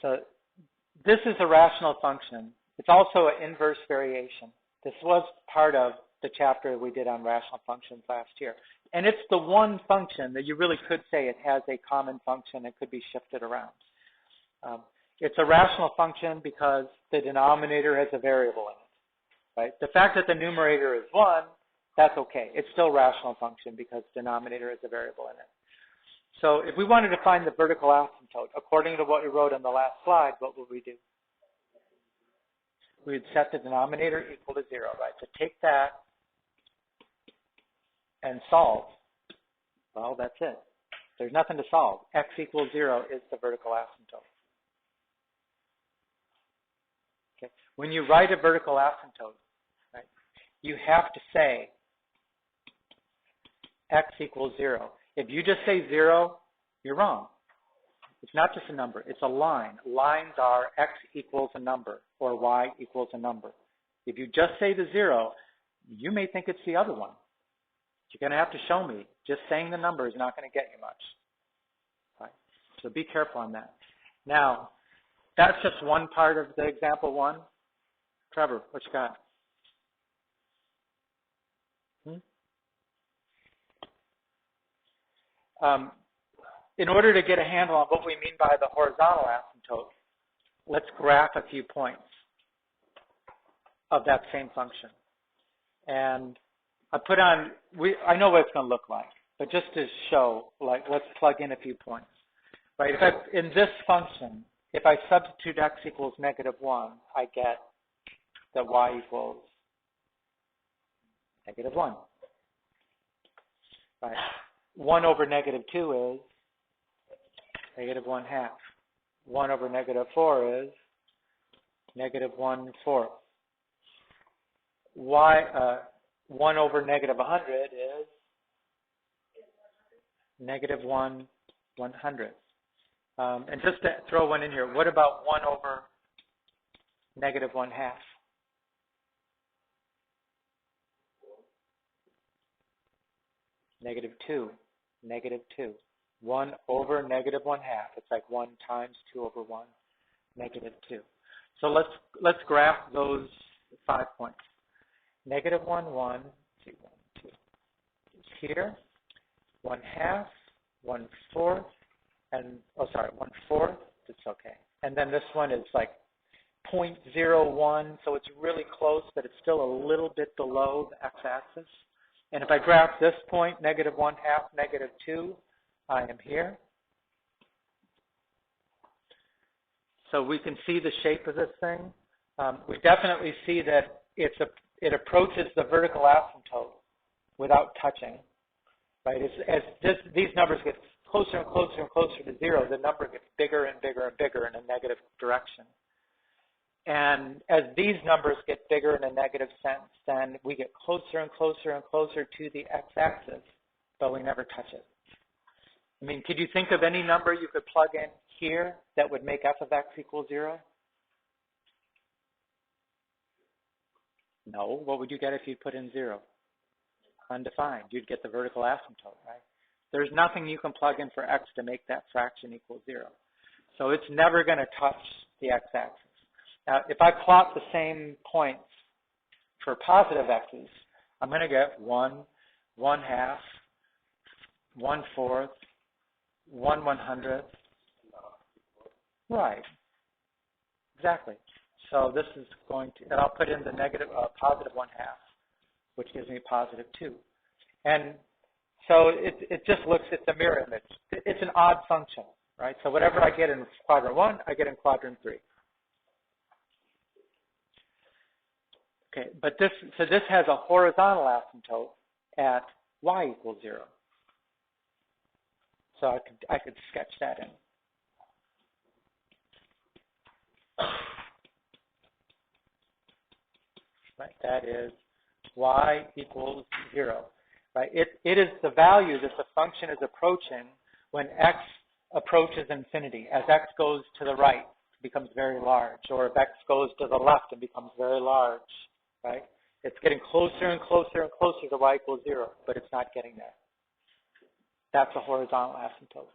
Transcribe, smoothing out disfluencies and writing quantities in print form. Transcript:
So this is a rational function. It's also an inverse variation. This was part of the chapter we did on rational functions last year. And it's the one function that you really could say it has a common function that could be shifted around. It's a rational function because the denominator has a variable in it, right? The fact that the numerator is 1, that's okay. It's still a rational function because the denominator is a variable in it. So if we wanted to find the vertical asymptote, according to what we wrote on the last slide, what would we do? We'd set the denominator equal to 0, right? So take that and solve. Well, that's it. There's nothing to solve. X equals 0 is the vertical asymptote. Okay. When you write a vertical asymptote, right, you have to say X equals 0. If you just say 0, you're wrong. It's not just a number. It's a line. Lines are X equals a number or Y equals a number. If you just say the 0, you may think it's the other one. You're going to have to show me. Just saying the number is not going to get you much. Right? So be careful on that. Now, that's just one part of the example 1. Trevor, what you got? In order to get a handle on what we mean by the horizontal asymptote, let's graph a few points of that same function. And I put on, I know what it's going to look like, but just to show, like, let's plug in a few points. Right? In this function, if I substitute x equals -1, I get that y equals -1. Right? 1 over -2 is -1/2. 1 over -4 is -1/4. 1 over -100 is -1/100. And just to throw one in here, what about 1 over -1/2? -2. 1 over -1/2. It's like 1 times 2 over 1, -2. So let's graph those 5 points. -1, 1, 2, 1, 2. Here, 1/2, 1/4, and 1/4. It's okay. And then this one is like 0.01, so it's really close, but it's still a little bit below the x-axis. And if I graph this point, -1/2, -2, I am here. So we can see the shape of this thing. We definitely see that it approaches the vertical asymptote without touching. Right? As these numbers get closer and closer and closer to 0, the number gets bigger and bigger and bigger in a negative direction. And as these numbers get bigger in a negative sense, then we get closer and closer and closer to the x-axis, but we never touch it. I mean, could you think of any number you could plug in here that would make f of x equal 0? No. What would you get if you put in 0? Undefined. You'd get the vertical asymptote, right? There's nothing you can plug in for x to make that fraction equal 0. So it's never going to touch the x-axis. Now, if I plot the same points for positive x's, I'm going to get 1, 1/2, 1/4, 1/100. Right. Exactly. So this is going to, and I'll put in the positive 1/2, which gives me +2. And so it just looks, it's a mirror image. It's an odd function, right? So whatever I get in quadrant 1, I get in quadrant 3. Okay, but this has a horizontal asymptote at y equals 0. So I could sketch that in. Right, that is y equals 0. Right, it is the value that the function is approaching when x approaches infinity. As x goes to the right, it becomes very large, or if x goes to the left, it becomes very large. Right? It's getting closer and closer and closer to y equals 0, but it's not getting there. That's a horizontal asymptote.